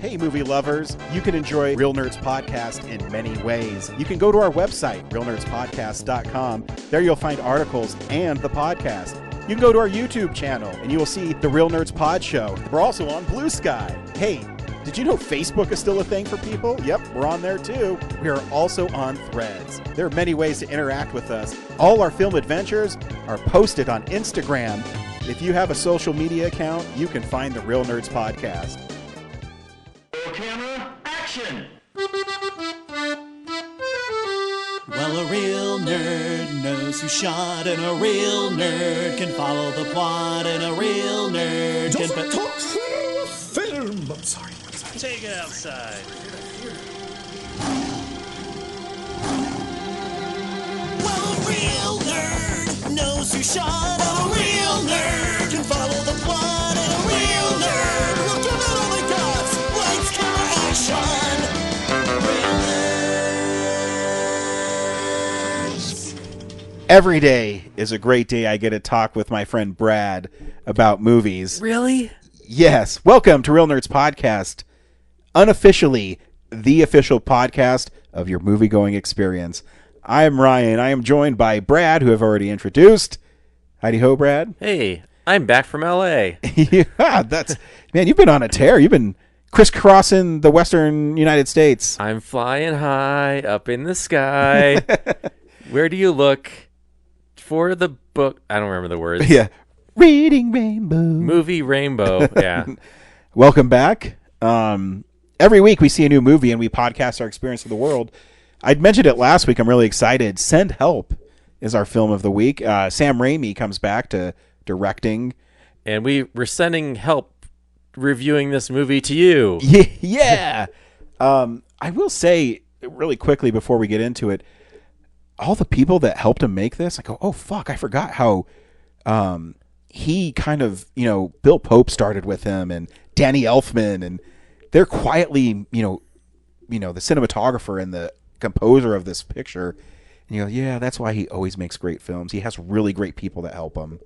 Hey, movie lovers. You can enjoy Real Nerds Podcast in many ways. You can go to our website, realnerdspodcast.com. There you'll find articles and the podcast. You can go to our YouTube channel, and you will see the Real Nerds Pod Show. We're also on Blue Sky. Hey, did you know Facebook is still a thing for people? Yep, we're on there too. We are also on Threads. There are many ways to interact with us. All our film adventures are posted on Instagram. If you have a social media account, you can find the Real Nerds Podcast. Camera, action! Well, a real nerd knows who shot, and a real nerd can follow the plot, and a real nerd can... talk film! I'm sorry. Take it outside. Well, a real nerd knows who shot, and a real nerd can follow the plot, and a real nerd will give it all they got. Lights, camera, action! Real nerds. Every day is a great day. I get to talk with my friend Brad about movies. Really? Yes. Welcome to Real Nerds Podcast. Unofficially, the official podcast of your movie-going experience. I am Ryan. I am joined by Brad, who I've already introduced. Howdy ho, Brad. Hey, I'm back from LA. Yeah, man, you've been on a tear. You've been crisscrossing the western United States. I'm flying high up in the sky. Where do you look for the book? I don't remember the words. Yeah. Reading Rainbow. Movie Rainbow. Yeah. Welcome back. Every week we see a new movie and we podcast our experience of the world. I'd mentioned it last week. I'm really excited. Send Help is our film of the week. Sam Raimi comes back to directing. And we're sending help reviewing this movie to you. Yeah. I will say really quickly before we get into it, all the people that helped him make this, I go, oh, fuck, I forgot how he kind of, Bill Pope started with him and Danny Elfman, and they're quietly, the cinematographer and the composer of this picture. And you go, yeah, that's why he always makes great films. He has really great people that help him.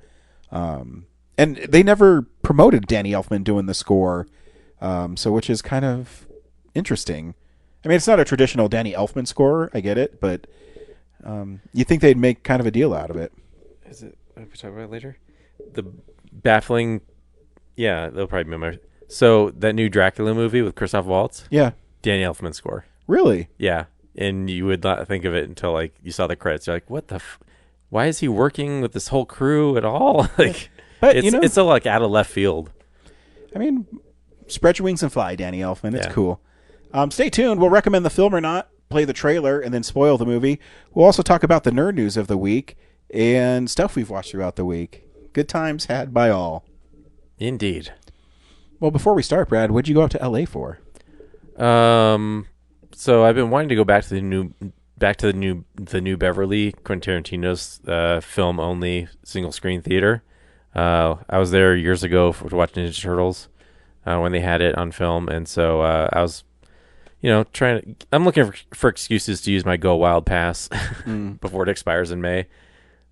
And they never promoted Danny Elfman doing the score, which is kind of interesting. I mean, it's not a traditional Danny Elfman score, I get it, but you think they'd make kind of a deal out of it. Is it? We'll talk about it later. The baffling... Yeah, they'll probably remember. So, that new Dracula movie with Christoph Waltz? Yeah. Danny Elfman score. Really? Yeah. And you would not think of it until, you saw the credits. You're like, what the... Why is he working with this whole crew at all? But, it's so, out of left field. I mean, spread your wings and fly, Danny Elfman. It's cool. Stay tuned. We'll recommend the film or not, play the trailer, and then spoil the movie. We'll also talk about the nerd news of the week and stuff we've watched throughout the week. Good times had by all. Indeed. Well, before we start, Brad, what'd you go out to LA for? So I've been wanting to go back to the new Beverly, Quentin Tarantino's film only single screen theater. I was there years ago to watch Ninja Turtles when they had it on film, and so I was, I'm looking for excuses to use my Go Wild pass before it expires in May.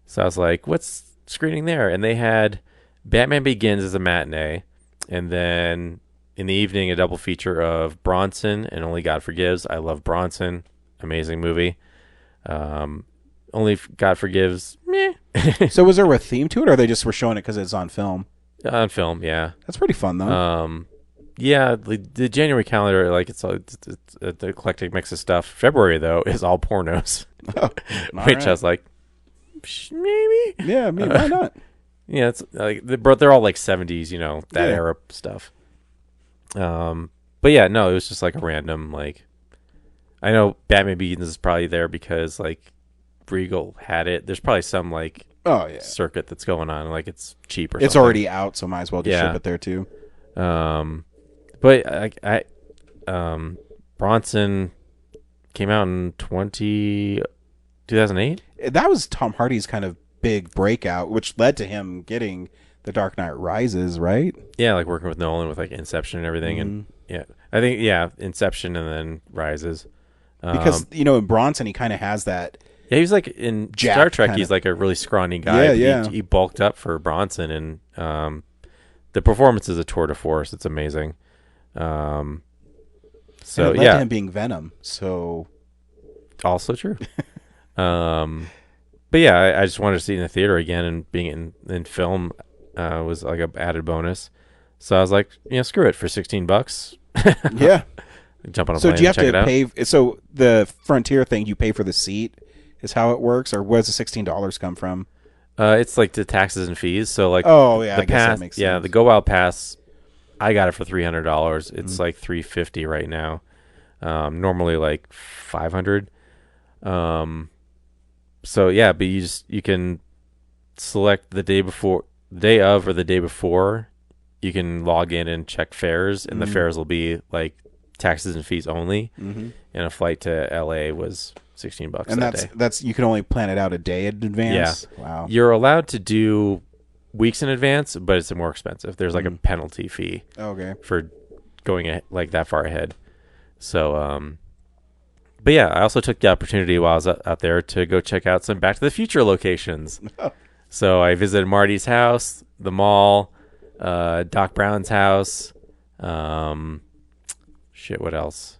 So I was like, what's screening there? And they had Batman Begins as a matinee, and then in the evening a double feature of Bronson and Only God Forgives. I love Bronson. Amazing movie. Only God Forgives, meh. So was there a theme to it, or they just were showing it because it's on film? On film, yeah. That's pretty fun, though. Yeah, the January calendar, it's the eclectic mix of stuff. February, though, is all pornos. Oh, which I was like, maybe? Yeah, why not? Yeah, it's they're all 70s, that era stuff. But yeah, no, it was just a random, I know Batman Begins is probably there because, Regal had it. There's probably some, circuit that's going on, it's cheap or something. It's already out, so might as well just ship it there, too. But Bronson came out in 2008? That was Tom Hardy's kind of big breakout, which led to him getting The Dark Knight Rises, right? Yeah, working with Nolan with Inception and everything. And yeah, I think, Inception and then Rises. Because, in Bronson, he kind of has that. Yeah, he was in Jack Star Trek, kinda. he's a really scrawny guy. Yeah. He bulked up for Bronson, and the performance is a tour de force. It's amazing. So and it led yeah, to him being Venom. So also true. But yeah, I just wanted to see it in the theater again, and being in film was like a added bonus. So I was like, screw it for $16. yeah. Jump on a So plane do you and have check to it out. pay? So the Frontier thing, you pay for the seat, is how it works, or where does the $16 come from? It's like the taxes and fees. So like, Oh yeah, the I guess that pass, makes yeah, sense. the Go Wild Pass, I got it for $300. It's Mm-hmm. like $350 right now. Normally like $500. So yeah, but you can select the day of, or the day before. You can log in and check fares, and the fares will be like taxes and fees only. Mm-hmm. And a flight to LA was $16 And that day. that's you can only plan it out a day in advance. Yeah. Wow. You're allowed to do weeks in advance, but it's more expensive. There's like a penalty fee Okay. for going like that far ahead. So, but yeah, I also took the opportunity while I was out there to go check out some Back to the Future locations. So I visited Marty's house, the mall, Doc Brown's house. What else?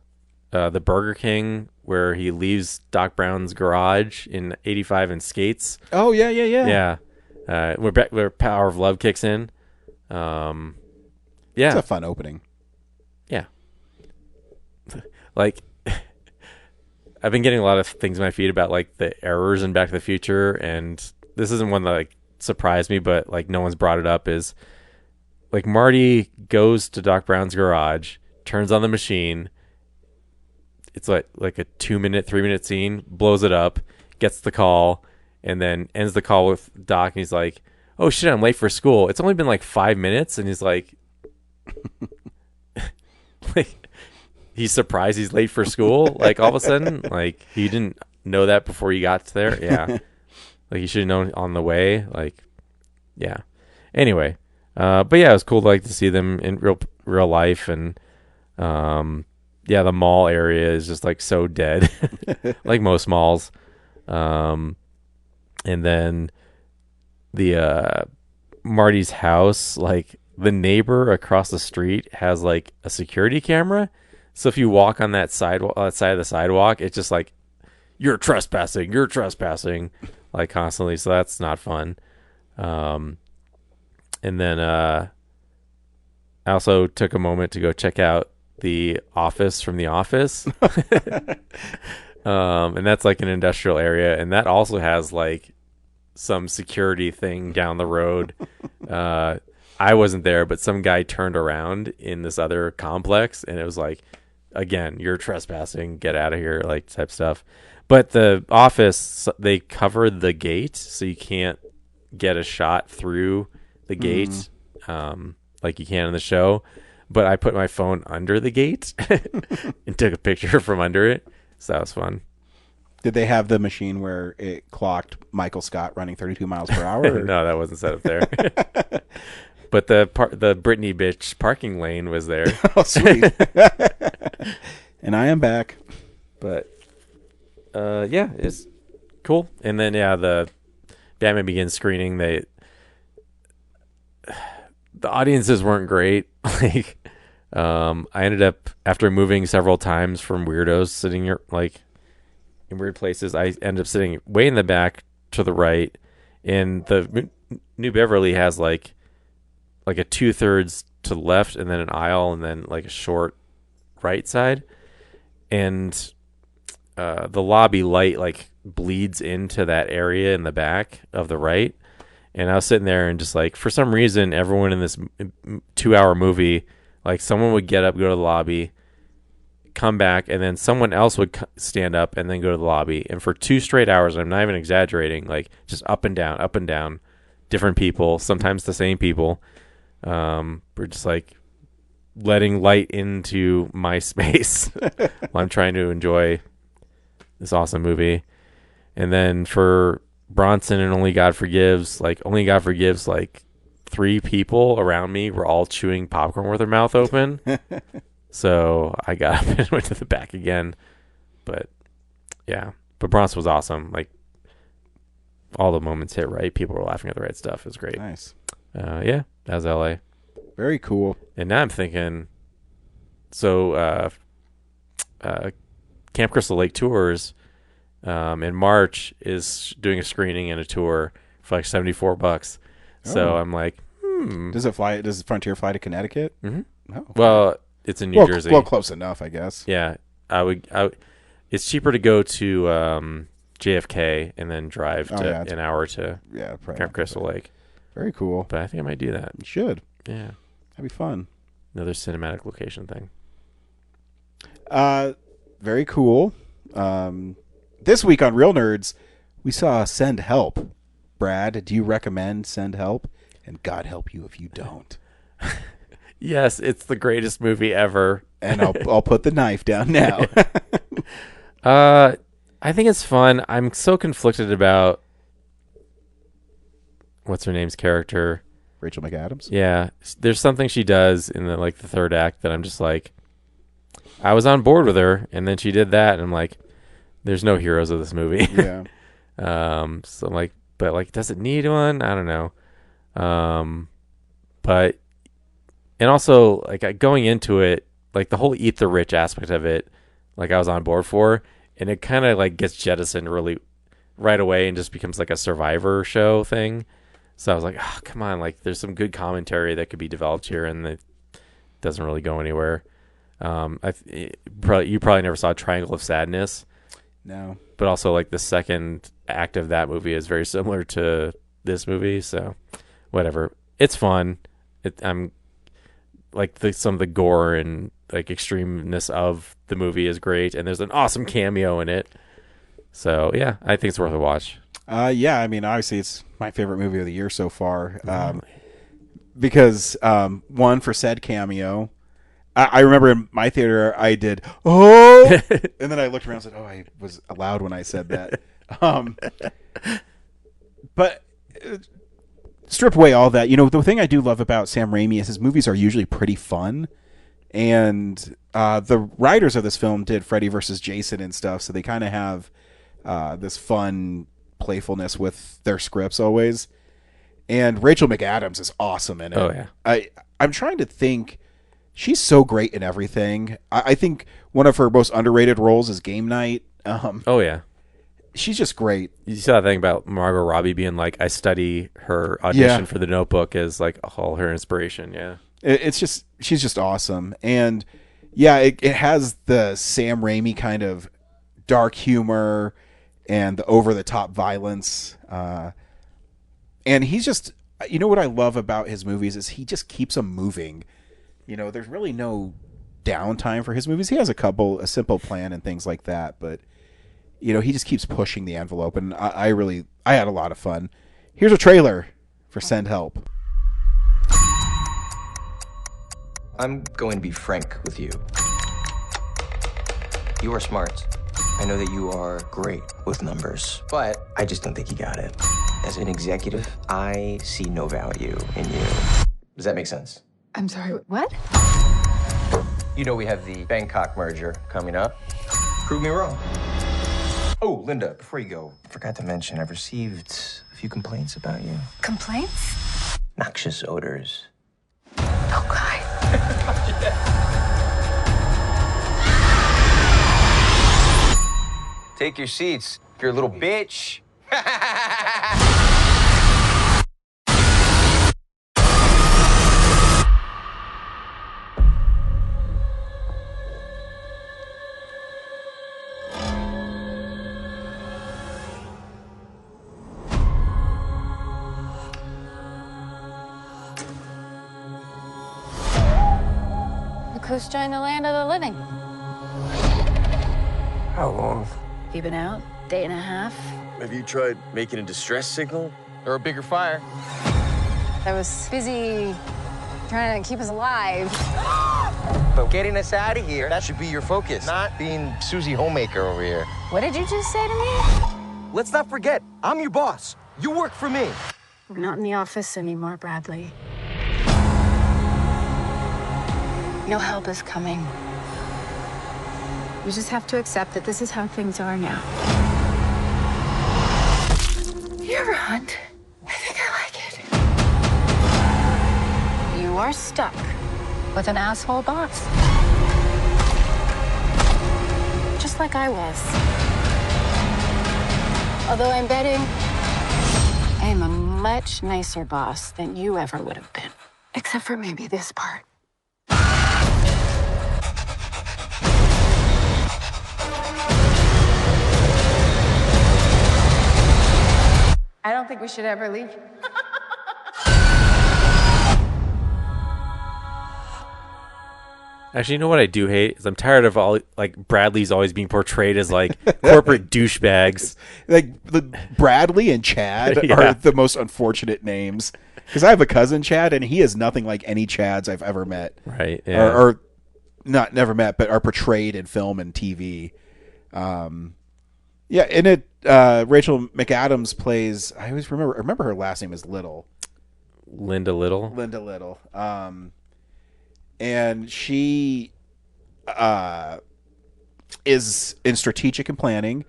The Burger King, where he leaves Doc Brown's garage in 85 and skates. Oh yeah. Yeah. Where Power of Love kicks in. Yeah. It's a fun opening. Yeah. Like, I've been getting a lot of things in my feed about like the errors in Back to the Future, and this isn't one that like surprised me, but like no one's brought it up, is like Marty goes to Doc Brown's garage, turns on the machine. It's like a 3-minute scene, blows it up, gets the call, and then ends the call with Doc, and he's like, "Oh shit, I'm late for school. It's only been like 5 minutes," and he's like, like, he's surprised he's late for school. Like all of a sudden, like he didn't know that before he got there. Yeah, like he should have known on the way. Like, yeah. Anyway, but yeah, it was cool to see them in real life, and yeah, the mall area is just like so dead, like most malls. And then the Marty's house, like the neighbor across the street has like a security camera. So if you walk on that side of the sidewalk, it's just like, you're trespassing, like constantly. So that's not fun. And then I also took a moment to go check out the office from The Office. And that's like an industrial area, and that also has like some security thing down the road. I wasn't there, but some guy turned around in this other complex, and it was like, again, you're trespassing, get out of here, like type stuff. But the office, they covered the gate, so you can't get a shot through the gate like you can in the show. But I put my phone under the gate and took a picture from under it. So that was fun. Did they have the machine where it clocked Michael Scott running 32 miles per hour? Or? No, that wasn't set up there. But the Britney bitch parking lane was there. Oh, sweet. And I am back. But yeah, it's cool. And then yeah, the Batman Begins screening, the audiences weren't great. Like, I ended up, after moving several times from weirdos sitting here like in weird places, I ended up sitting way in the back to the right. And the New Beverly has like a 2/3 to the left, and then an aisle, and then like a short right side. And the lobby light like bleeds into that area in the back of the right. And I was sitting there, and just like, for some reason, everyone in this 2-hour movie, like someone would get up, go to the lobby, come back, and then someone else would stand up and then go to the lobby. And for 2 straight hours, I'm not even exaggerating, like just up and down, different people, sometimes the same people. We're just like letting light into my space while I'm trying to enjoy this awesome movie. And then for Bronson and Only God Forgives, like 3 people around me were all chewing popcorn with their mouth open. So I got up and went to the back again. But yeah, but Bronson was awesome. Like, all the moments hit right. People were laughing at the right stuff. It was great. Nice. Yeah, that was LA. Very cool. And now I'm thinking, so Camp Crystal Lake Tours in March is doing a screening and a tour for like $74. So I'm like, Does Frontier fly to Connecticut? Mm-hmm. Oh, well, it's in New Jersey. Well, close enough, I guess. Yeah, I would. It's cheaper to go to JFK and then drive to an hour to Camp Crystal Lake. Very cool. But I think I might do that. You should. Yeah, that'd be fun. Another cinematic location thing. Very cool. This week on Real Nerds, we saw Send Help. Brad, do you recommend Send Help? And God help you if you don't. Yes, it's the greatest movie ever. And I'll put the knife down now. I think it's fun. I'm so conflicted about what's her name's character. Rachel McAdams. Yeah, there's something she does in the third act that I'm just like, I was on board with her, and then she did that, and I'm like, there's no heroes of this movie. Yeah. So I'm like, but like, does it need one? I don't know. But and also like going into it, like the whole eat the rich aspect of it, like I was on board for, and it kind of like gets jettisoned really right away and just becomes like a Survivor show thing. So I was like, oh, come on, like there's some good commentary that could be developed here, and it doesn't really go anywhere. You probably never saw Triangle of Sadness. No. But also like the second act of that movie is very similar to this movie, so whatever. It's fun. I'm like some of the gore and like extremeness of the movie is great, and there's an awesome cameo in it. So yeah, I think it's worth a watch. Yeah, I mean, obviously it's my favorite movie of the year so far. Because one, for said cameo, I remember in my theater I did and then I looked around and said, I was loud when I said that. But strip away all that. The thing I do love about Sam Raimi is his movies are usually pretty fun, and the writers of this film did Freddy vs. Jason and stuff, so they kind of have this fun playfulness with their scripts always. And Rachel McAdams is awesome in it. Oh yeah. I'm trying to think. She's so great in everything. I think one of her most underrated roles is Game Night. Oh yeah. She's just great. You saw that thing about Margot Robbie being like, I study her audition for The Notebook as like all her inspiration. Yeah. She's just awesome. And yeah, it has the Sam Raimi kind of dark humor and the over the top violence. And he's just, what I love about his movies is he just keeps them moving. There's really no downtime for his movies. He has a simple plan and things like that, but he just keeps pushing the envelope, and I had a lot of fun. Here's a trailer for Send Help. I'm going to be frank with you. You are smart. I know that you are great with numbers, but I just don't think you got it. As an executive, I see no value in you. Does that make sense? I'm sorry, what? We have the Bangkok merger coming up. Prove me wrong. Oh, Linda, before you go, I forgot to mention I've received a few complaints about you. Complaints? Noxious odors. Oh, God. Take your seats. You're a little bitch. Look who's joined the land of the living. How long? You been out? Day and a half? Have you tried making a distress signal? Or a bigger fire? I was busy trying to keep us alive. But getting us out of here, that should be your focus, not being Susie Homemaker over here. What did you just say to me? Let's not forget, I'm your boss. You work for me. We're not in the office anymore, Bradley. No help is coming. We just have to accept that this is how things are now. You ever hunt? I think I like it. You are stuck with an asshole boss. like I was. Although I'm betting I am a much nicer boss than you ever would have been. Except for maybe this part. I don't think we should ever leave. Actually, you know what I do hate is I'm tired of all like Bradley's always being portrayed as like corporate douchebags. Like the Bradley and Chad Yeah. are the most unfortunate names. Because I have a cousin, Chad, and he is nothing like any Chads I've ever met. Right. Yeah. Or not never met, but are portrayed in film and TV. Yeah, in it, Rachel McAdams plays. I always remember her last name is Little. Linda Little. Linda Little. And she is in strategic and planning.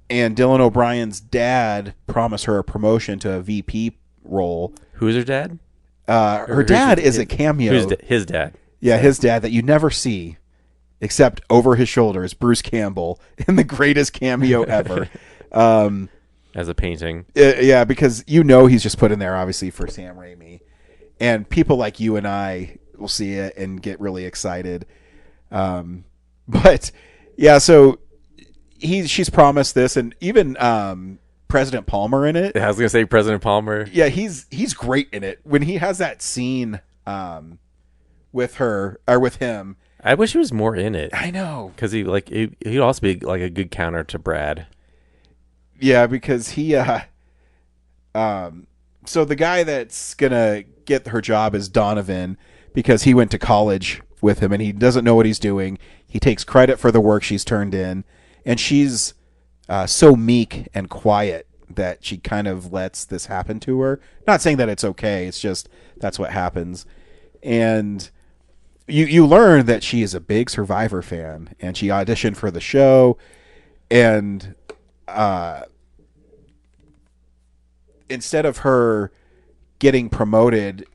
And Dylan O'Brien's dad promised her a promotion to a VP role. Who's her dad? Her dad is a cameo. Who's his dad? Yeah, his dad that you never see, except over his shoulder, is Bruce Campbell in the greatest cameo ever. As a painting. Yeah, because you know he's just put in there, obviously, for Sam Raimi. And people like you and I will see it and get really excited. But, yeah, so she's promised this, and even President Palmer in it. I was going to say President Palmer. Yeah, he's great in it. When he has that scene with her, or with him. I wish he was more in it. I know. Because he'd also be like a good counter to Brad. Yeah, because he so the guy that's gonna get her job is Donovan, because he went to college with him and he doesn't know what he's doing. He takes credit for the work she's turned in, and she's so meek and quiet that she kind of lets this happen to her. Not saying that it's okay, it's just that's what happens. And you learn that she is a big Survivor fan, and she auditioned for the show, and instead of her getting promoted,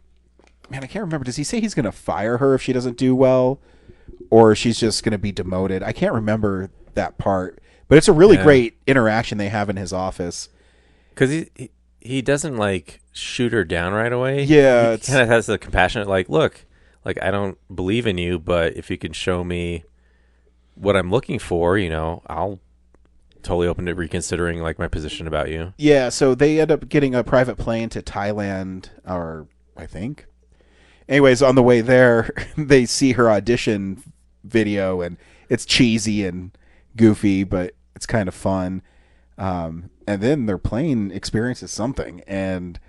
man, I can't remember. Does he say he's going to fire her if she doesn't do well, or she's just going to be demoted? I can't remember that part, but it's a really great interaction they have in his office. Because he doesn't like shoot her down right away. Yeah, he kind of has the compassionate, like, look, like, I don't believe in you, but if you can show me what I'm looking for, you know, I'll totally open to reconsidering like my position about you. Yeah, so they end up getting a private plane to Thailand, or I think. Anyways, on the way there, they see her audition video, and it's cheesy and goofy, but it's kind of fun. And then their plane experiences something, and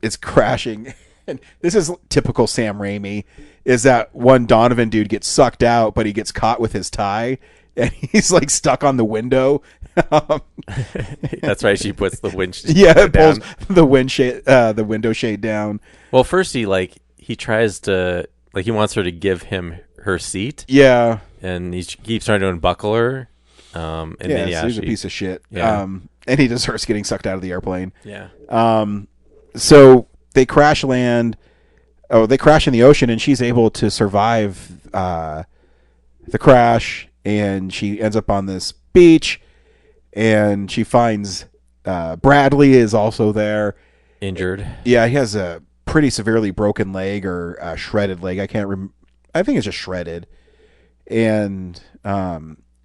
it's crashing. And this is typical Sam Raimi, is that one Donovan dude gets sucked out, but he gets caught with his tie, and he's like stuck on the window. That's right. She puts the windshield it down. pulls the window shade down. Well, first he tries to, like, he wants her to give him her seat. Yeah. And he keeps trying to unbuckle her. And then, so he's a piece of shit. Yeah. And he deserves getting sucked out of the airplane. Yeah. So they crash land. Oh, they crash in the ocean, and she's able to survive the crash, and she ends up on this beach, and she finds Bradley is also there. Injured. Yeah, he has a pretty severely broken leg, or a shredded leg. I can't remember. I think it's just shredded. And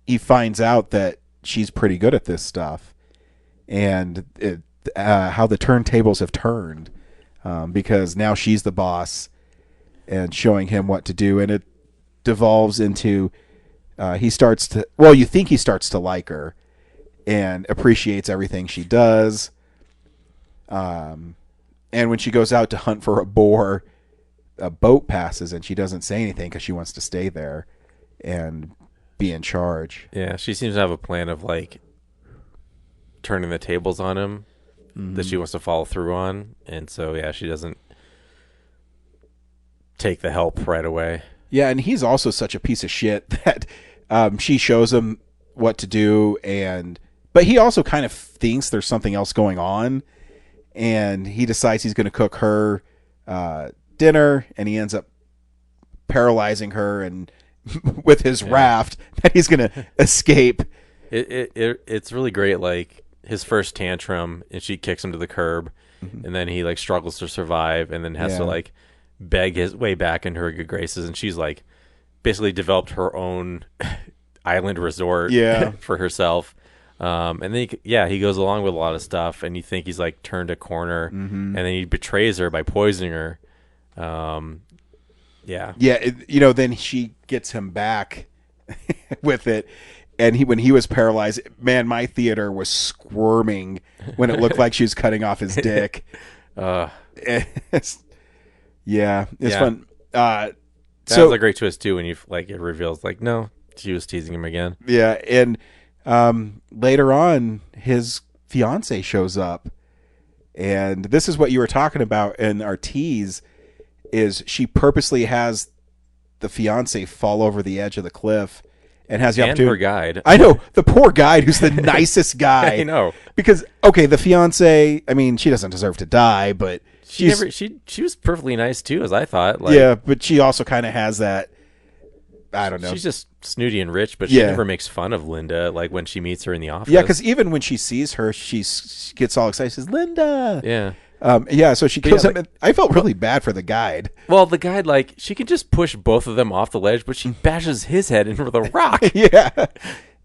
he finds out that she's pretty good at this stuff, and how the turntables have turned, because now she's the boss and showing him what to do, and it devolves into you think he starts to like her and appreciates everything she does. And when she goes out to hunt for a boar, a boat passes and she doesn't say anything because she wants to stay there and be in charge. Yeah, she seems to have a plan of like turning the tables on him that she wants to follow through on, and so yeah, she doesn't take the help right away. Yeah, and he's also such a piece of shit that she shows him what to do, but he also kind of thinks there's something else going on, and he decides he's going to cook her dinner, and he ends up paralyzing her and with his raft that he's going to escape. It's really great. Like his first tantrum, and she kicks him to the curb, and then he like struggles to survive, and then has to like beg his way back into her good graces, and she's like basically developed her own island resort for herself. And then he goes along with a lot of stuff, and you think he's like turned a corner, and then he betrays her by poisoning her. Then she gets him back with it, and when he was paralyzed, man, my theater was squirming when it looked like she was cutting off his dick. It's fun. That was a great twist too when you like it reveals like no, she was teasing him again. Yeah, and later on, his fiance shows up, and this is what you were talking about in our tease. Is she purposely has the fiance fall over the edge of the cliff and has the opportunity. Her guide. I know, the poor guide who's the nicest guy. I know. Because, okay, the fiance, I mean, she doesn't deserve to die, but she was perfectly nice too, as I thought. Like, yeah, but she also kind of has that, I don't know. She's just snooty and rich, but she never makes fun of Linda, like when she meets her in the office. Yeah, because even when she sees her, she gets all excited. She says, Linda! Yeah. So she kills him. I felt really bad for the guide. Well, the guide, like, she can just push both of them off the ledge, but she bashes his head into the rock. Yeah.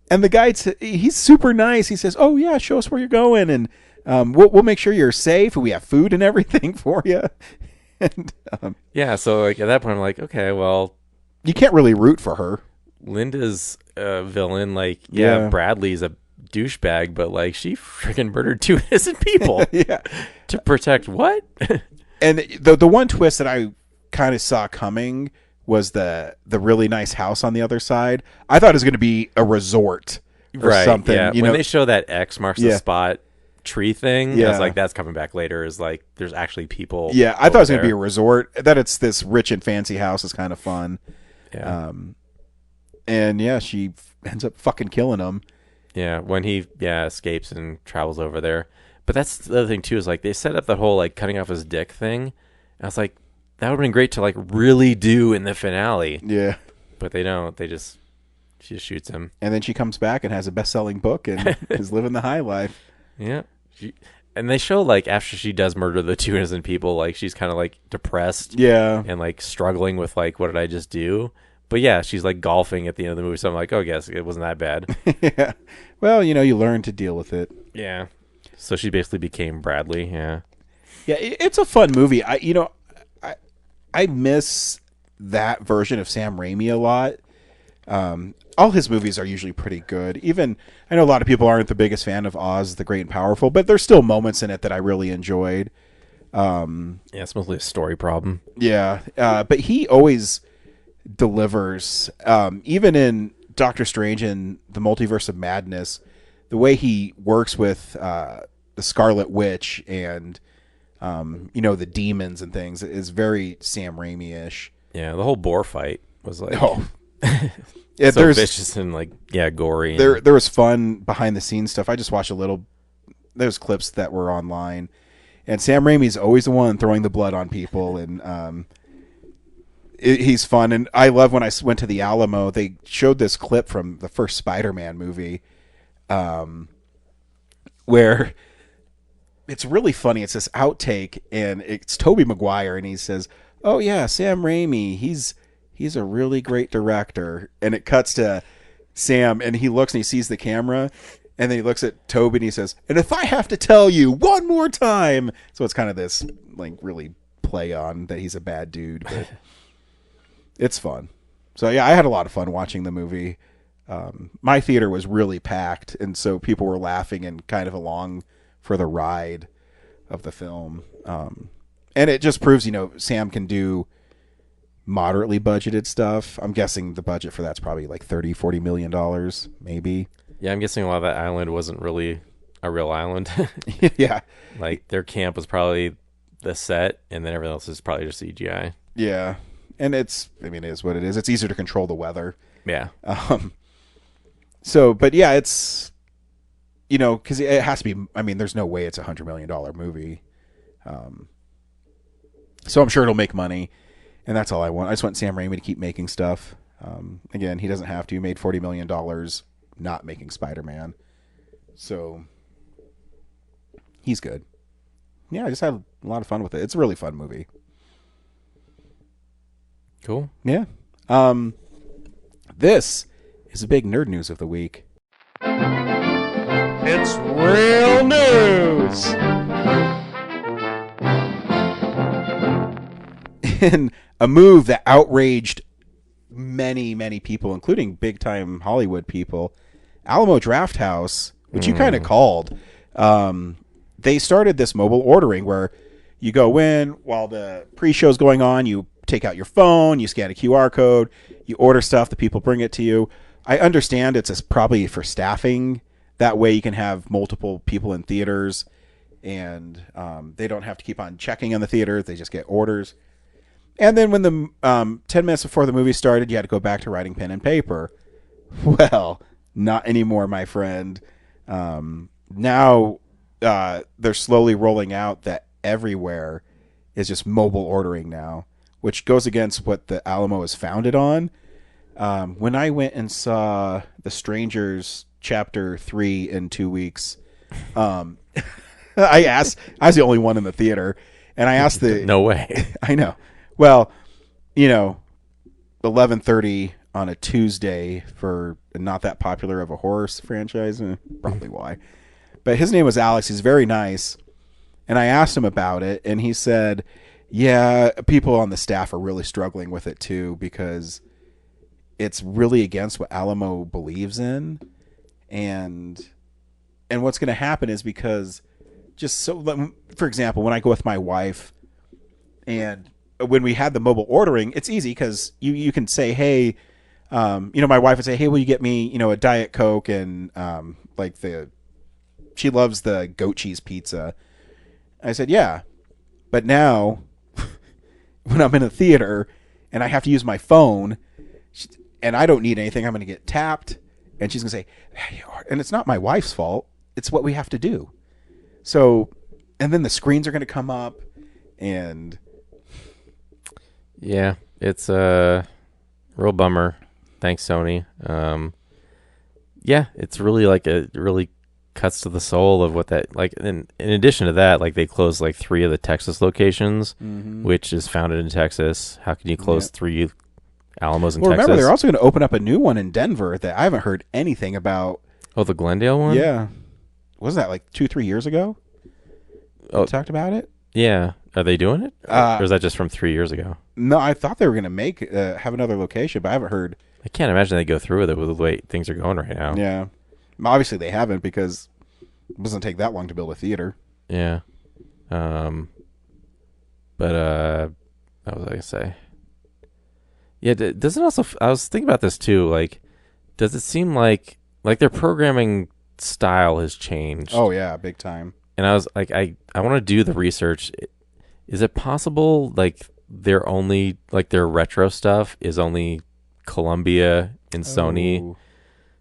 And the guide, he's super nice. He says, oh, yeah, show us where you're going, and we'll make sure you're safe, and we have food and everything for you. And so like at that point, I'm like, okay, well, you can't really root for her. Linda's a villain. Like, Bradley's a douchebag, but like she freaking murdered 2 innocent people. To protect what? And the one twist that I kind of saw coming was the really nice house on the other side. I thought it was going to be a resort or something. Yeah. When they show that X marks the spot tree thing, I was like, that's coming back later. Is like there's actually people. Yeah, I thought it was going to be a resort. That it's this rich and fancy house is kind of fun. Yeah. And she ends up fucking killing him. Yeah, when he escapes and travels over there. But that's the other thing too, is like they set up the whole like cutting off his dick thing. And I was like, that would have been great to like really do in the finale. Yeah. But they don't. She just shoots him. And then she comes back and has a best-selling book and is living the high life. Yeah. And they show like after she does murder the 2 innocent people, like she's kind of like depressed. Yeah. And like struggling with like, what did I just do? But yeah, she's like golfing at the end of the movie. So I'm like, oh, yes, it wasn't that bad. Yeah. Well, you learn to deal with it. Yeah. So she basically became Bradley. Yeah. Yeah, it's a fun movie. I miss that version of Sam Raimi a lot. All his movies are usually pretty good. Even I know a lot of people aren't the biggest fan of Oz the Great and Powerful, but there's still moments in it that I really enjoyed. It's mostly a story problem. Yeah, but he always delivers. Even in Doctor Strange and the Multiverse of Madness, the way he works with the Scarlet Witch and the demons and things is very Sam Raimi-ish. Yeah, the whole boar fight was like yeah, so vicious and like gory. There was fun behind the scenes stuff. I just watched there's clips that were online, and Sam Raimi's always the one throwing the blood on people, and he's fun. And I love when I went to the Alamo, they showed this clip from the first Spider-Man movie, where it's really funny. It's this outtake, and it's Tobey Maguire, and he says, "Oh yeah, Sam Raimi, he's a really great director." And it cuts to Sam, and he looks and he sees the camera, and then he looks at Tobey and he says, "And if I have to tell you one more time," so it's kind of this like really play on that he's a bad dude, but it's fun. So yeah, I had a lot of fun watching the movie. My theater was really packed, and so people were laughing and kind of along for the ride of the film. And it just proves, Sam can do moderately budgeted stuff. I'm guessing the budget for that's probably like $30-40 million, maybe. Yeah, I'm guessing a lot of that island wasn't really a real island. Yeah. Like their camp was probably the set, and then everything else is probably just CGI. Yeah. And it is what it is. It's easier to control the weather. Yeah. But yeah, it's, because it has to be, there's no way it's $100 million movie. So I'm sure it'll make money, and that's all I want. I just want Sam Raimi to keep making stuff. Again, he doesn't have to. He made $40 million not making Spider-Man. So he's good. Yeah, I just had a lot of fun with it. It's a really fun movie. Cool. Yeah. This is a big nerd news of the week. It's real news. In a move that outraged many people, including big-time Hollywood people, Alamo Drafthouse, which you kind of called, they started this mobile ordering where you go in while the pre-show's going on, you take out your phone, you scan a QR code, you order stuff, the people bring it to you. I understand it's probably for staffing. That way you can have multiple people in theaters, and they don't have to keep on checking in the theater. They just get orders. And then when the 10 minutes before the movie started, you had to go back to writing pen and paper. Well, not anymore, my friend. Now they're slowly rolling out that everywhere is just mobile ordering now, which goes against what the Alamo is founded on. When I went and saw The Strangers Chapter 3 in 2 weeks, I was the only one in the theater, and I asked No way. I know. Well, 11:30 on a Tuesday for not that popular of a horror franchise, probably why. But his name was Alex. He's very nice. And I asked him about it, and he said, yeah, people on the staff are really struggling with it too, because it's really against what Alamo believes in. And what's going to happen is because for example, when I go with my wife, and when we had the mobile ordering, it's easy because you can say, hey, my wife would say, hey, will you get me, a Diet Coke and she loves the goat cheese pizza. I said, yeah. But now when I'm in a theater and I have to use my phone and I don't need anything, I'm going to get tapped, and she's going to say, hey, and it's not my wife's fault. It's what we have to do. So, and then the screens are going to come up, and Yeah, it's a real bummer. Thanks, Sony. Yeah, it's really it really cuts to the soul of what that in addition to that, they closed 3 of the Texas locations, which is founded in Texas. How can you close 3 Alamos in Texas? Remember, they're also going to open up a new one in Denver that I haven't heard anything about. Oh, the Glendale one? Yeah. Wasn't that 2-3 years ago? We talked about it? Yeah. Are they doing it? Or is that just from 3 years ago? No, I thought they were going to have another location, but I haven't heard. I can't imagine they go through with it with the way things are going right now. Yeah. Obviously they haven't, because it doesn't take that long to build a theater. Yeah. But what was I going to say? Yeah, does it also... I was thinking about this too. Does it seem like their programming style has changed? Oh, yeah, big time. And I was like, I want to do the research. Is it possible, they're only... their retro stuff is only Columbia and Sony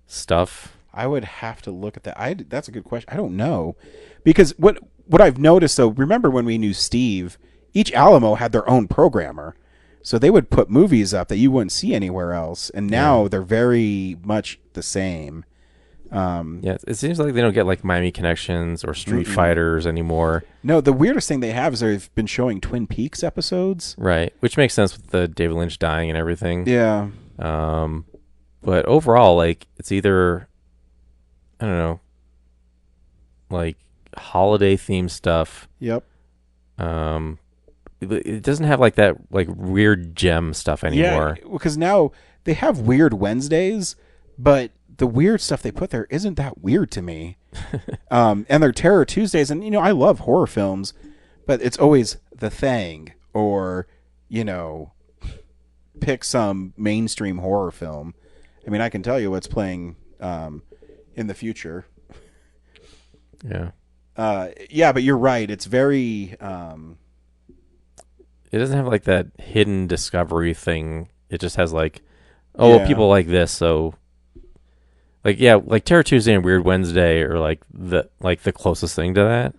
stuff? I would have to look at that. That's a good question. I don't know. Because what I've noticed, though, remember when we knew Steve, each Alamo had their own programmer. So they would put movies up that you wouldn't see anywhere else. And now they're very much the same. Yeah, it seems like they don't get Miami Connections or Street Fighters anymore. No, the weirdest thing they have is they've been showing Twin Peaks episodes. Right, which makes sense with the David Lynch dying and everything. Yeah. But overall, it's either, I don't know, holiday themed stuff. Yep. It doesn't have that weird gem stuff anymore. Yeah, because now they have Weird Wednesdays, but the weird stuff they put there isn't that weird to me. And they're Terror Tuesdays, and I love horror films, but it's always The Thing or pick some mainstream horror film. I mean, I can tell you what's playing in the future. Yeah. Yeah, but you're right. It's very. It doesn't have that hidden discovery thing. It just has people like this, so Terror Tuesday and Weird Wednesday are the closest thing to that.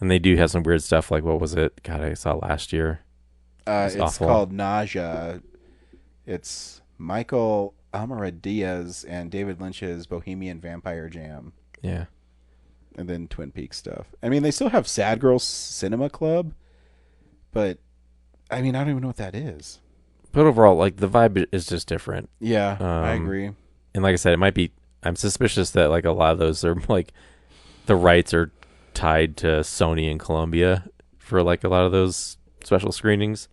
And they do have some weird stuff. What was it? God, I saw last year. It's awful. called Nausea. It's Michael Amara Diaz and David Lynch's Bohemian Vampire Jam, Yeah. and then Twin Peaks stuff. I mean, they still have Sad Girls Cinema Club, but I mean, I don't even know what that is. But overall, like, the vibe is just different. Yeah, I Um, agree. And like I said, it might be. I'm suspicious that like a lot of those are like the rights are tied to Sony and Columbia for like a lot of those special screenings.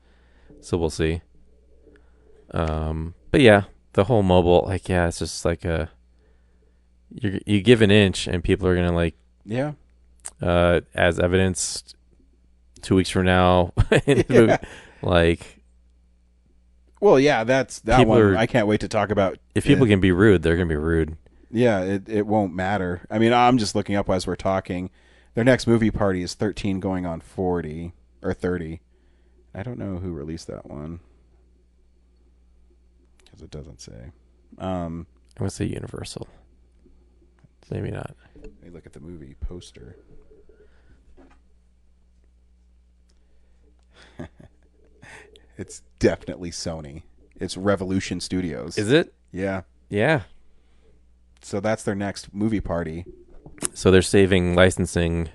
So we'll see. But yeah, the whole mobile, like, yeah, it's just like you give an inch and people are gonna like, Yeah. as evidenced 2 weeks from now, in the movie, like, Well, yeah, that's that People one. are- I can't wait to talk about. if people it. can be rude, they're gonna be rude. Yeah, it won't matter. I mean, I'm just looking up as we're talking. Their next movie party is 13 going on 40 or 30. I don't know who released that one because it doesn't say. I'm gonna say Universal. Maybe not. Let me look at the movie poster. It's definitely Sony. It's Revolution Studios. Is it? Yeah. Yeah. So that's their next movie party. So they're saving licensing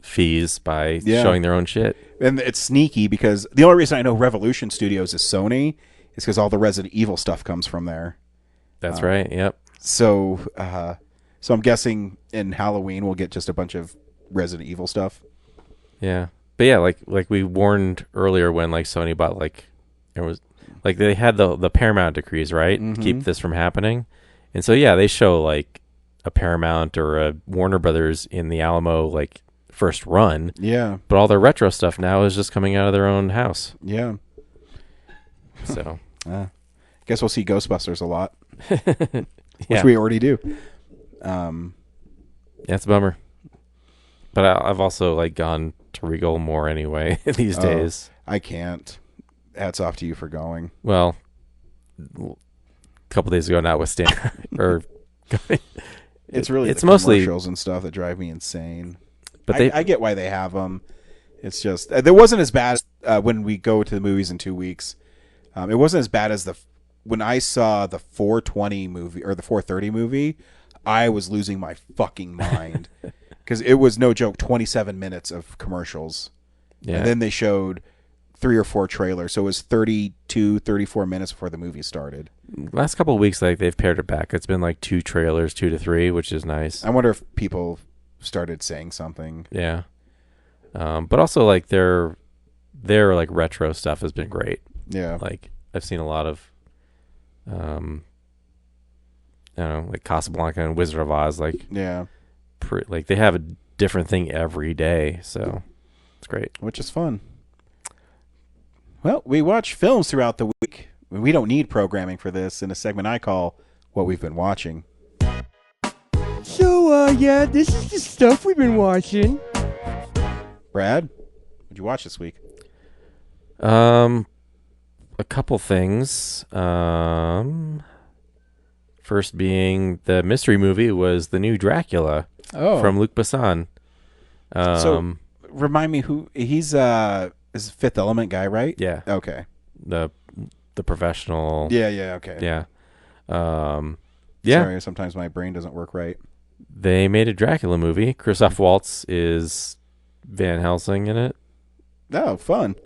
fees by Yeah. showing their own shit. And it's sneaky because the only reason I know Revolution Studios is Sony is because all the Resident Evil stuff comes from there. That's right. Yep. So, so I'm guessing in Halloween we'll get just a bunch of Resident Evil stuff. Yeah. But yeah, like we warned earlier when like Sony bought like it was like they had the Paramount decrees, right? To keep this from happening. And so yeah, they show like a Paramount or a Warner Brothers in the Alamo like first run. Yeah, But all their retro stuff now is just coming out of their own house. yeah. So Guess we'll see Ghostbusters a lot, yeah, which we already do. yeah, it's a bummer. But I've also like gone to Regal more anyway these days. I can't. Hats off to you for going. Well, a couple days ago, notwithstanding, or It's really it's the mostly, commercials and stuff that drive me insane. but I get why they have them. It's just there wasn't as bad as, when we go to the movies in 2 weeks. It wasn't as bad as when I saw the 420 movie or the 430 movie. I was losing my fucking mind because it was no joke. 27 minutes of commercials, yeah, and then they showed 3 or 4 trailers. So it was 32, 34 minutes before the movie started. last couple of weeks, like they've pared it back. It's been like 2 trailers, 2 to 3, which is nice. I wonder if people started saying something. Yeah, but also like their like retro stuff has been great. Yeah, Like I've seen a lot of, I don't know, like Casablanca and Wizard of Oz. Like yeah, like they have a different thing every day, so it's great. which is fun. Well, we watch films throughout the week. We don't need programming for this in a segment I call What We've Been Watching. So, yeah, this is the stuff we've been watching. Brad, what'd you watch this week? A couple things. First being the mystery movie was the new Dracula from Luc Besson. So, remind me who he's is Fifth Element guy, right? Yeah, Okay. the professional. Yeah, okay. Yeah. Yeah. Sorry, sometimes my brain doesn't work right. They made a Dracula movie. Christoph Waltz is Van Helsing in it. Oh, fun.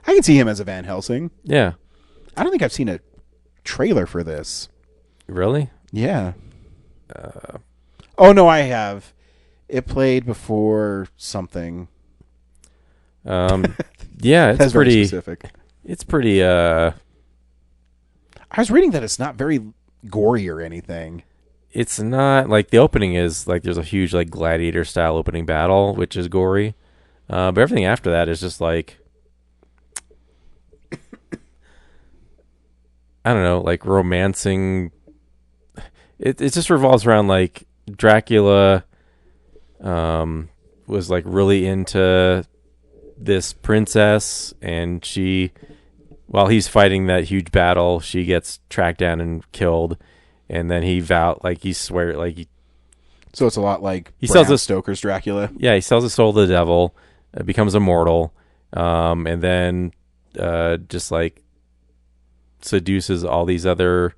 I can see him as a Van Helsing. Yeah. I don't think I've seen a trailer for this. Really? Yeah. Oh, no, I have. It played before something. Yeah, That's it's very pretty. specific. It's pretty. I was reading that it's not very gory or anything. It's not like the opening is like there's a huge like gladiator style opening battle, which is gory. But everything after that is just like I don't know, like romancing. It just revolves around like Dracula was like really into this princess, and she, while he's fighting that huge battle, she gets tracked down and killed, and then he So it's a lot like He Bram sells us- Stoker's Dracula. he sells his soul to the devil, becomes immortal, and then just like seduces all these other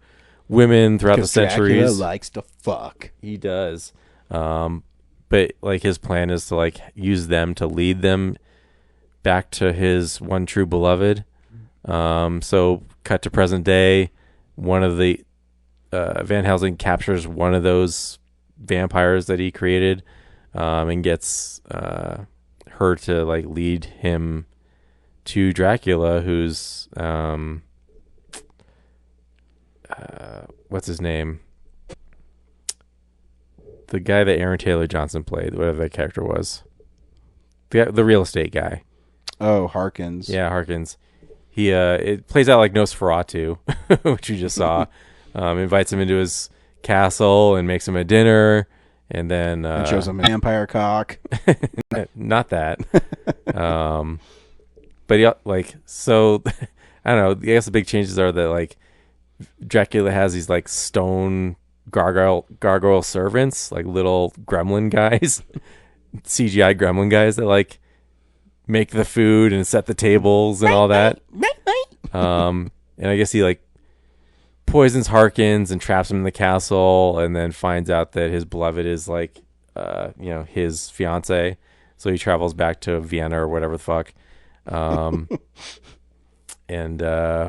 women throughout the 'Cause Dracula centuries. likes to fuck. He does. But like his plan is to like use them to lead them back to his one true beloved. So cut to present day, one of the Van Helsing captures one of those vampires that he created, and gets her to like lead him to Dracula, who's what's his name? The guy that Aaron Taylor Johnson played, whatever that character was. The real estate guy. Oh, Harkins. Yeah, Harkins. He it plays out like Nosferatu, which you just saw. Invites him into his castle and makes him a dinner, and then And shows him a vampire cock. not that. But he, like, so I don't know. I guess the big changes are that like Dracula has these like stone gargoyle servants, like little gremlin guys, CGI gremlin guys that like make the food and set the tables and all that. And I guess he like poisons Harkins and traps him in the castle, and then finds out that his beloved is like, his fiance. So he travels back to Vienna or whatever the fuck, and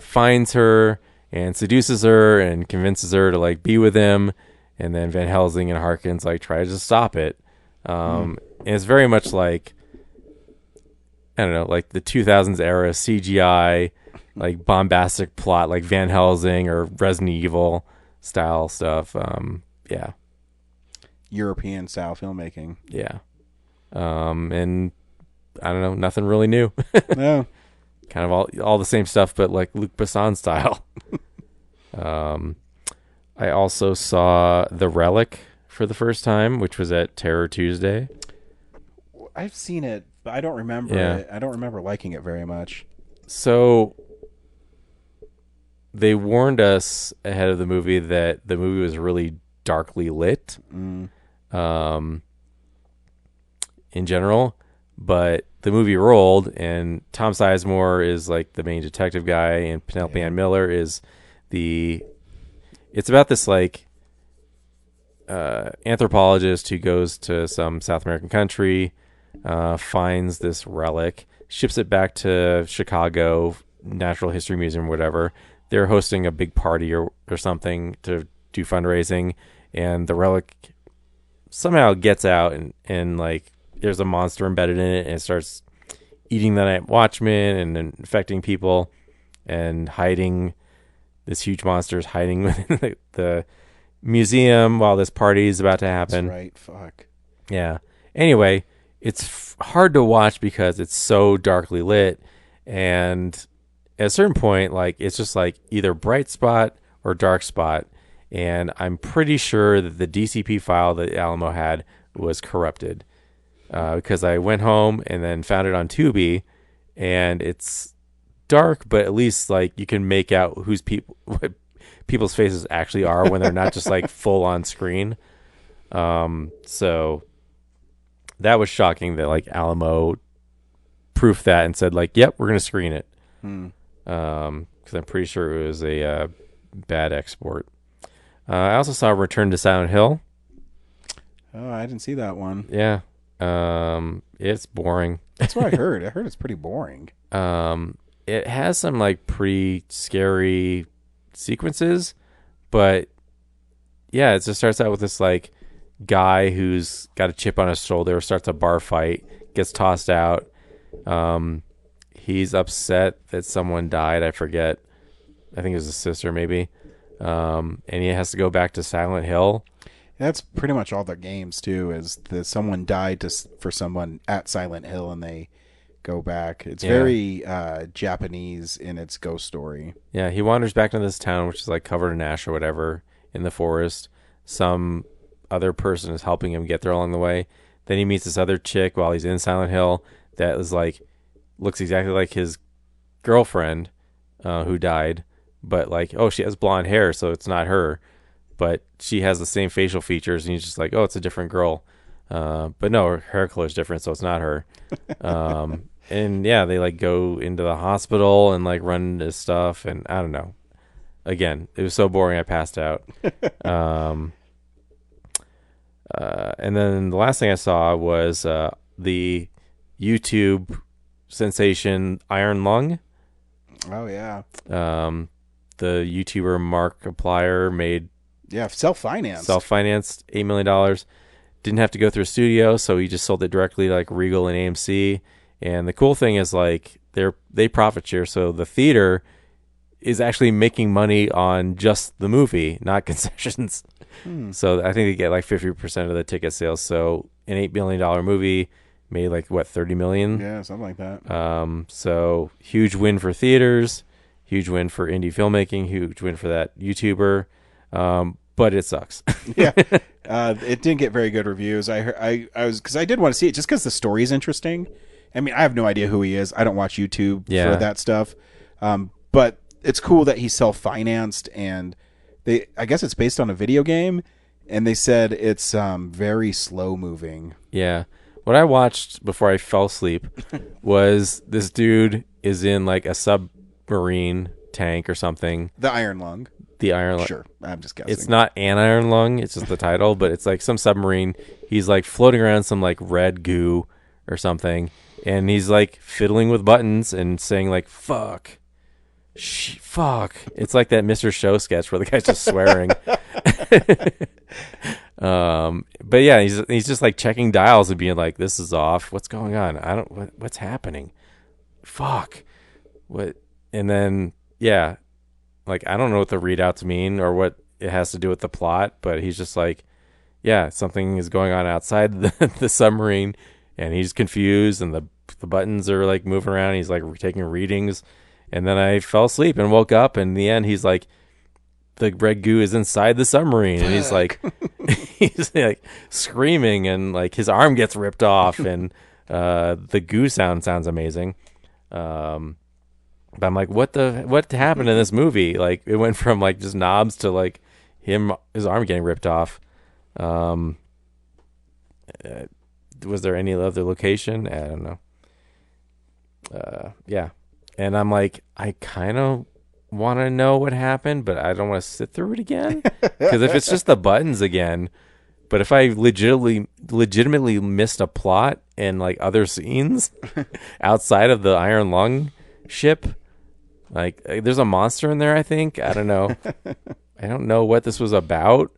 finds her and seduces her and convinces her to like be with him. And then Van Helsing and Harkins like try to stop it. And it's very much like, I don't know, like the 2000s era CGI, like bombastic plot, like Van Helsing or Resident Evil style stuff. Yeah. European style filmmaking. Yeah. And I don't know, nothing really new. No. Kind of all the same stuff, but like Luc Besson style. I also saw The Relic for the first time, which was at Terror Tuesday. I've seen it, but I don't remember it. I don't remember liking it very much. So they warned us ahead of the movie that the movie was really darkly lit, in general, but the movie rolled, and Tom Sizemore is like the main detective guy, and Penelope Ann Miller is it's about this like anthropologist who goes to some South American country, finds this relic, ships it back to Chicago Natural History Museum, whatever. They're hosting a big party or something to do fundraising, and the relic somehow gets out, and like there's a monster embedded in it, and it starts eating the night watchman and infecting people, and hiding. This huge monster is hiding within the museum while this party is about to happen. That's right. Fuck. Yeah. Anyway, it's hard to watch because it's so darkly lit, and at a certain point, like it's just like either bright spot or dark spot, and I'm pretty sure that the DCP file that Alamo had was corrupted, because I went home and then found it on Tubi, and it's dark, but at least like you can make out what people's faces actually are when they're not just like full on screen. So that was shocking that like Alamo proofed that and said like, yep, we're going to screen it. Cause I'm pretty sure it was a bad export. I also saw Return to Silent Hill. Oh, I didn't see that one. Yeah. It's boring. That's what I heard. I heard it's pretty boring. It has some like pretty scary sequences, but yeah, it just starts out with this like guy who's got a chip on his shoulder, starts a bar fight, gets tossed out. He's upset that someone died. I forget. I think it was his sister maybe. And he has to go back to Silent Hill. That's pretty much all the games too, is that someone died for someone at Silent Hill and they go back. It's very Japanese in its ghost story. Yeah, he wanders back into this town, which is like covered in ash or whatever, in the forest. Some other person is helping him get there along the way. Then he meets this other chick while he's in Silent Hill that is like, looks exactly like his girlfriend who died, but like, oh, she has blonde hair, so it's not her, but she has the same facial features, and he's just like, oh, it's a different girl. But no, her hair color is different, so it's not her. And yeah, they like go into the hospital and like run into stuff, and I don't know. again, it was so boring I passed out. And then the last thing I saw was the YouTube sensation Iron Lung. Oh yeah. The YouTuber Markiplier made self-financed $8 million. Didn't have to go through a studio, so he just sold it directly to like Regal and AMC. And the cool thing is like they profit share, so the theater is actually making money on just the movie, not concessions. So I think they get like 50% of the ticket sales. So an $8 million movie made like what, 30 million? Yeah, something like that. So huge win for theaters, huge win for indie filmmaking, huge win for that YouTuber. But it sucks. Yeah. It didn't get very good reviews. I was, because I did want to see it just because the story is interesting. I mean, I have no idea who he is. I don't watch YouTube for that stuff. But it's cool that he's self-financed, and I guess it's based on a video game, and they said it's very slow moving. Yeah. What I watched before I fell asleep was this dude is in like a submarine tank or something. The Iron Lung. The Iron Lung. Sure. I'm just guessing. It's not an Iron Lung. It's just the title, but it's like some submarine. He's like floating around some like red goo or something. And he's like fiddling with buttons and saying like, fuck. Fuck. It's like that Mr. Show sketch where the guy's just swearing. But yeah, he's just like checking dials and being like, this is off. What's going on? What's happening? Fuck. What? And then, yeah, like, I don't know what the readouts mean or what it has to do with the plot, but he's just like, yeah, something is going on outside the submarine, and he's confused, and the buttons are like moving around. He's like taking readings. And then I fell asleep and woke up, and in the end, he's like, the red goo is inside the submarine, and he's like screaming, and like his arm gets ripped off, and the goo sounds amazing. But I'm like, what happened in this movie? Like, it went from like just knobs to like his arm getting ripped off. Was there any other location? I don't know. Yeah. And I'm like, I kind of want to know what happened, but I don't want to sit through it again. Because if it's just the buttons again, but if I legitimately missed a plot and like other scenes outside of the Iron Lung ship, like there's a monster in there, I think. I don't know. I don't know what this was about.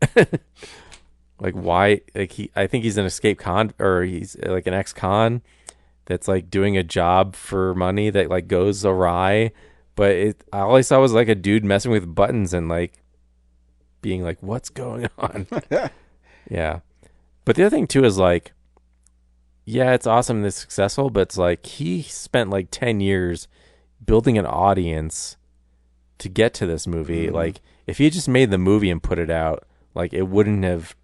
Like why? Like I think he's an escape con, or he's like an ex-con that's like doing a job for money that like goes awry. But all I saw was like a dude messing with buttons and like being like, what's going on? Yeah. But the other thing too is like, yeah, it's awesome and it's successful, but it's like he spent like 10 years building an audience to get to this movie. Mm-hmm. Like if he just made the movie and put it out, like it wouldn't have.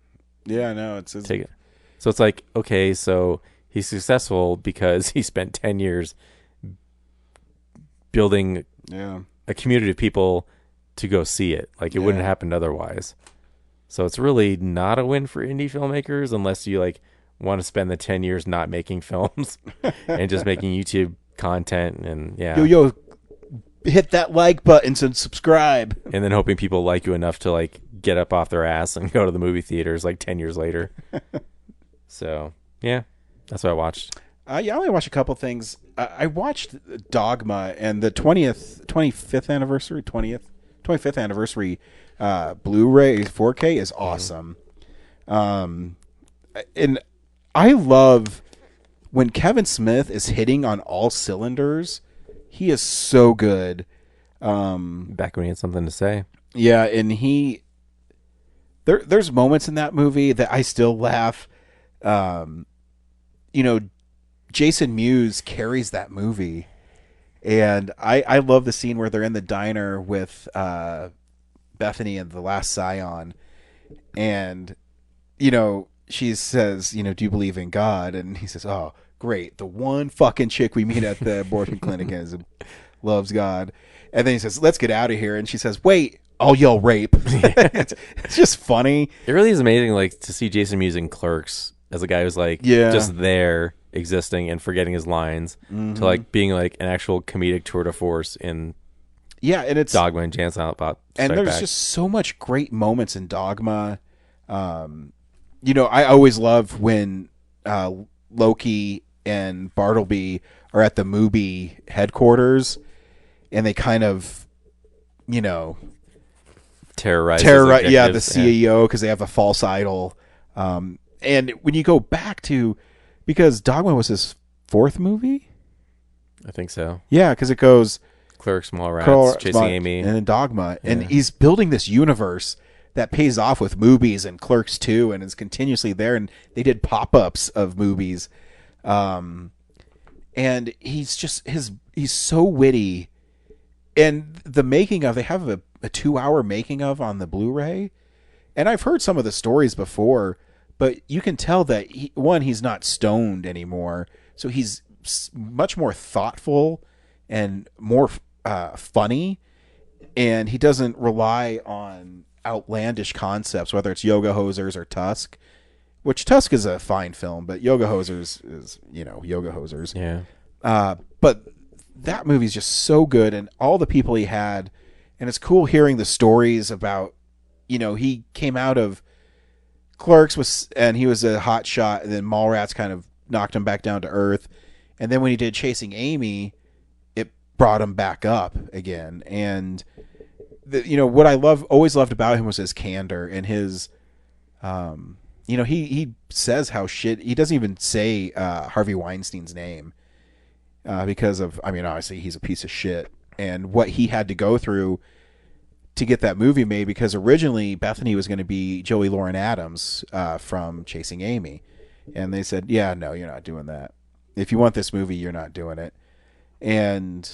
Yeah, no, it's taken. So it's like, okay, so he's successful because he spent 10 years building a community of people to go see it. Like it wouldn't have happened otherwise. So it's really not a win for indie filmmakers unless you like want to spend the 10 years not making films and just making YouTube content and Yo, hit that like button and subscribe. And then hoping people like you enough to like get up off their ass and go to the movie theaters like 10 years later. So, yeah. That's what I watched. I only watched a couple things. I watched Dogma and the 25th anniversary Blu-ray 4K is awesome. And I love when Kevin Smith is hitting on all cylinders. He is so good. Back when he had something to say. Yeah, and there's moments in that movie that I still laugh. Jason Mewes carries that movie, and I love the scene where they're in the diner with Bethany and The Last Scion, and she says, do you believe in God? And he says, oh great, the one fucking chick we meet at the abortion clinic loves God. And then he says, let's get out of here, and she says, wait, I'll yell rape. It's just funny. It really is amazing, like, to see Jason Mewes in Clerks as a guy who's like just there existing and forgetting his lines to like being like an actual comedic tour de force in Yeah, and it's Dogma and Jan Silent Bob and Strike there's Back. just so much great moments in Dogma. I always love when Loki and Bartleby are at the movie headquarters, and they kind of, terrorize the executives. CEO because they have a false idol. And when you go back to, because Dogma was his fourth movie, I think so. yeah, because it goes Clerks, Mallrats, Carl- Chasing Amy. and then Dogma, and Yeah. he's building this universe that pays off with movies and Clerks 2 and is continuously there, and they did pop-ups of movies, and he's just he's so witty, and the making of, they have a 2-hour making of on the Blu-ray, and I've heard some of the stories before, but you can tell that he's not stoned anymore, so he's much more thoughtful and more funny, and he doesn't rely on outlandish concepts, whether it's Yoga Hosers or Tusk, which Tusk is a fine film, but Yoga Hosers is, Yoga Hosers. Yeah. But that movie's just so good, and all the people he had, and it's cool hearing the stories about, he came out of Clerks and he was a hot shot, and then Mallrats kind of knocked him back down to earth, and then when he did Chasing Amy, it brought him back up again. And what I always loved about him was his candor and his, he says how he doesn't even say Harvey Weinstein's name because of, obviously he's a piece of shit, and what he had to go through to get that movie made, because originally Bethany was going to be Joey Lauren Adams from Chasing Amy, and they said, yeah, no, you're not doing that. If you want this movie, you're not doing it. And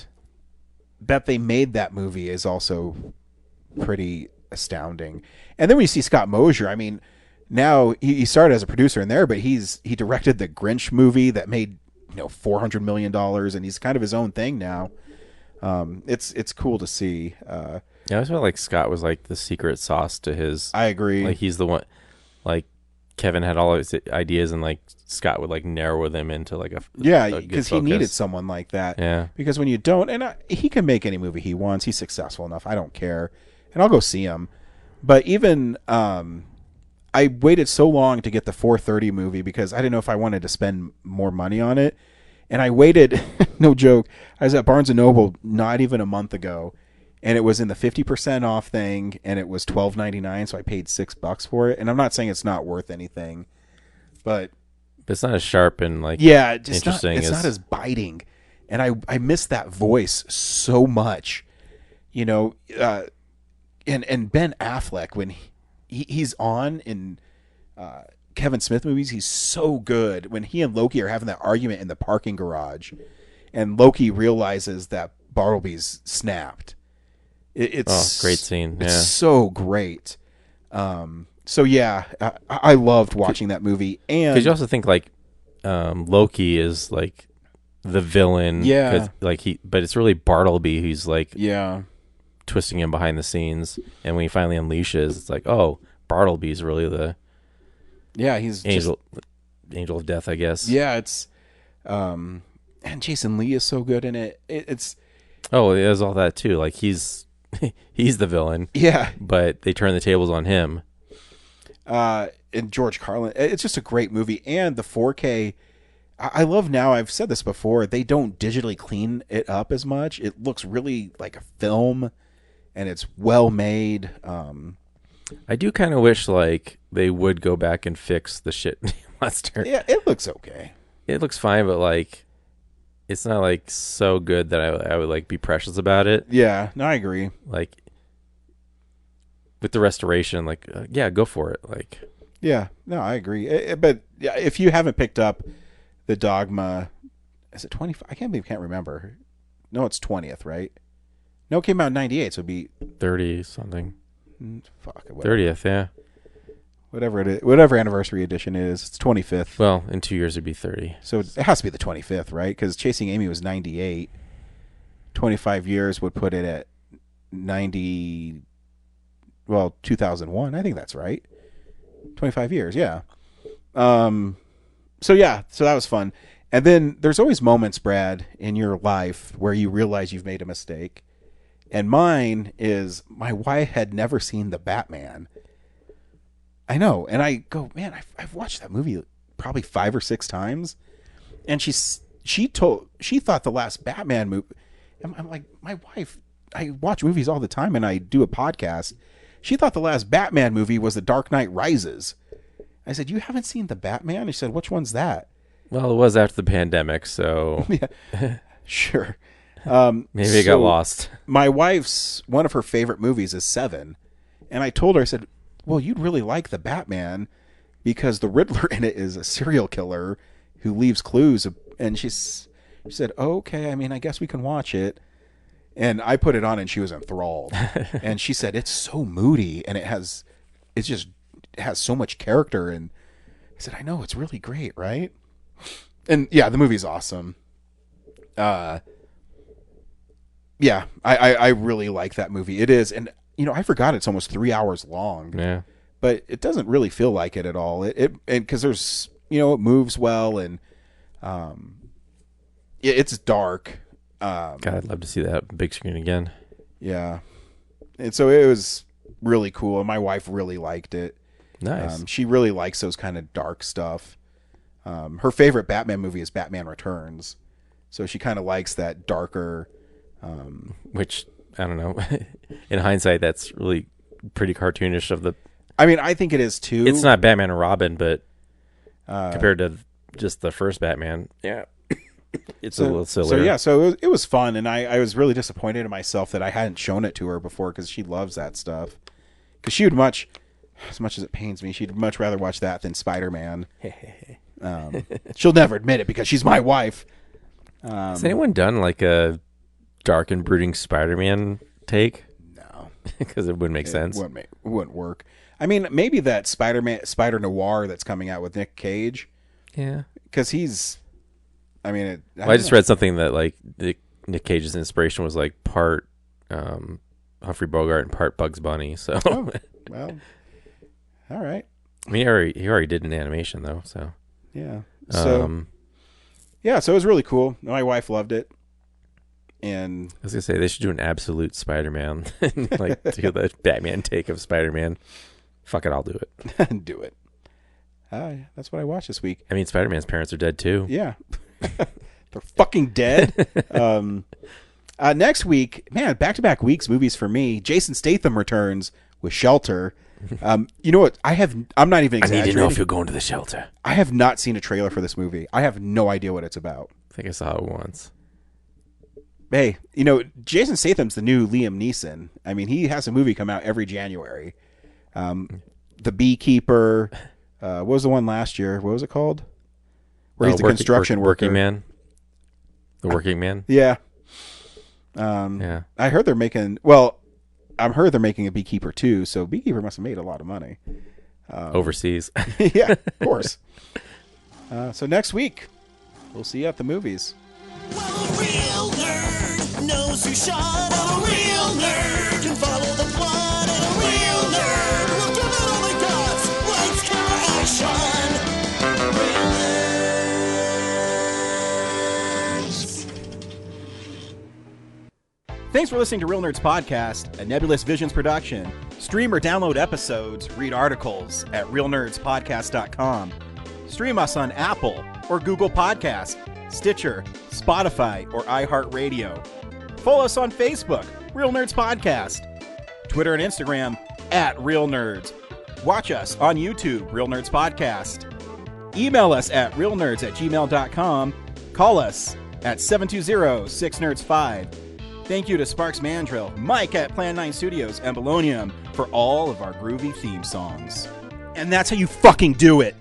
that they made that movie is also pretty astounding. And then when you see Scott Mosier, now he started as a producer in there, but he directed the Grinch movie that made $400 million, and he's kind of his own thing now. It's cool to see. Yeah, I always felt like Scott was like the secret sauce to his. I agree. Like he's the one. Like Kevin had all his ideas, and like Scott would like narrow them into like a good because he focus. needed someone like that. Yeah. Because when you don't, and he can make any movie he wants. He's successful enough. I don't care, and I'll go see him. But even I waited so long to get the 4:30 movie because I didn't know if I wanted to spend more money on it, and I waited. No joke. I was at Barnes and Noble not even a month ago, and it was in the 50% off thing, and it was $12.99, so I paid $6 for it. And I'm not saying it's not worth anything, but it's not as sharp and like interesting. It's as not as biting, and I miss that voice so much, and Ben Affleck when he's on in Kevin Smith movies, he's so good. When he and Loki are having that argument in the parking garage, and Loki realizes that Bartleby's snapped. It's great scene. It's Yeah, so great. So yeah, I loved watching that movie, and because you also think like Loki is like the villain. Yeah. 'cause, but it's really Bartleby who's like yeah, twisting him behind the scenes, and when he finally unleashes, it's like, oh, Bartleby's really the he's angel of death, I guess. Yeah, it's and Jason Lee is so good in it. It's Oh, it has all that too. Like he's the villain. Yeah. But they turn the tables on him. And George Carlin. It's just a great movie. And the 4K, I love now, I've said this before, they don't digitally clean it up as much. It looks really like a film, and it's well made. I do kind of wish like they would go back and fix the shit monster. Yeah, it looks okay. It looks fine, but like it's not like so good that I would like be precious about it. Yeah, no, I agree. Like with the restoration, like yeah, go for it. Like yeah, no, I agree. But yeah, if you haven't picked up the Dogma, is it 25? I can't remember. No, it's 20th, right? No, it came out in 98, so it'd be 30 something. Fuck it, whatever. 30th, yeah. Whatever it is, whatever anniversary edition it is, it's 25th. Well, in 2 years it'd be 30. So it has to be the 25th, right? Because Chasing Amy was 98. 25 years would put it at 90. Well, 2001. I think that's right. 25 years, yeah. So yeah, so that was fun. And then there's always moments, Brad, in your life where you realize you've made a mistake. And mine is my wife had never seen The Batman. I know. And I go, man, I've watched that movie probably 5 or 6 times. And she thought the last Batman movie. I'm like, my wife, I watch movies all the time and I do a podcast. She thought the last Batman movie was The Dark Knight Rises. I said, you haven't seen The Batman? She said, which one's that? Well, it was after the pandemic, so Yeah, sure. maybe it got lost. My wife's, one of her favorite movies is Seven. And I told her, I said, well, you'd really like The Batman because the Riddler in it is a serial killer who leaves clues. And she said, oh, okay, I mean, I guess we can watch it. And I put it on and she was enthralled. And she said, it's so moody and it has so much character. And I said, I know, it's really great, right? And yeah, the movie's awesome. Yeah, I really like that movie. It is. And, I forgot it's almost 3 hours long. Yeah. But it doesn't really feel like it at all. It because there's, it moves well and it's dark. God, I'd love to see that big screen again. Yeah. And so it was really cool. And my wife really liked it. Nice. She really likes those kind of dark stuff. Her favorite Batman movie is Batman Returns. So she kind of likes that darker. Which, I don't know. In hindsight, that's really pretty cartoonish of the... I mean, I think it is too. It's not Batman and Robin, but compared to just the first Batman, yeah. It's a little sillier. So it was fun, and I was really disappointed in myself that I hadn't shown it to her before because she loves that stuff. Because she would as much as it pains me, she'd much rather watch that than Spider-Man. She'll never admit it because she's my wife. Has anyone done like a dark and brooding Spider-Man take? No. Because it wouldn't make sense. It wouldn't work. I mean, maybe that Spider Noir that's coming out with Nick Cage. Yeah. Because he's... I mean, I just read something that like Nick Cage's inspiration was like part Humphrey Bogart and part Bugs Bunny. So, well, all right. I mean, he already did an animation though. So, yeah. So, so it was really cool. My wife loved it, and I was gonna say they should do an absolute Spider-Man, like do the Batman take of Spider-Man. Fuck it, I'll do it. Do it. That's what I watched this week. I mean, Spider-Man's parents are dead too. Yeah. They're fucking dead. Next week, man, back-to-back weeks movies for me. Jason Statham returns with Shelter. You know what? I'm not even exaggerating. I need to know if you're going to the shelter. I have not seen a trailer for this movie. I have no idea what it's about. I think I saw it once. Hey, Jason Statham's the new Liam Neeson. I mean, he has a movie come out every January. The Beekeeper. What was the one last year? What was it called? Where he's the construction worker. Working Man. The Working Man. Yeah. Yeah. I heard they're making. Well, I've heard they're making a Beekeeper too. So Beekeeper must have made a lot of money. Overseas. Yeah, of course. So next week, we'll see you at the movies. Well, a real nerd knows who shot a real nerd can follow the plot. And a real nerd will give it all they got. Lights, camera, action. Real nerds. Thanks for listening to Real Nerds Podcast, a Nebulous Visions production. Stream or download episodes, read articles at realnerdspodcast.com. Stream us on Apple or Google Podcast, Stitcher, Spotify, or iHeartRadio. Follow us on Facebook, Real Nerds Podcast. Twitter and Instagram, @RealNerds. Watch us on YouTube, Real Nerds Podcast. Email us at realnerds@gmail.com. Call us at 720-6nerds5. Thank you to Sparks Mandrill, Mike at Plan 9 Studios, and Bolognium for all of our groovy theme songs. And that's how you fucking do it!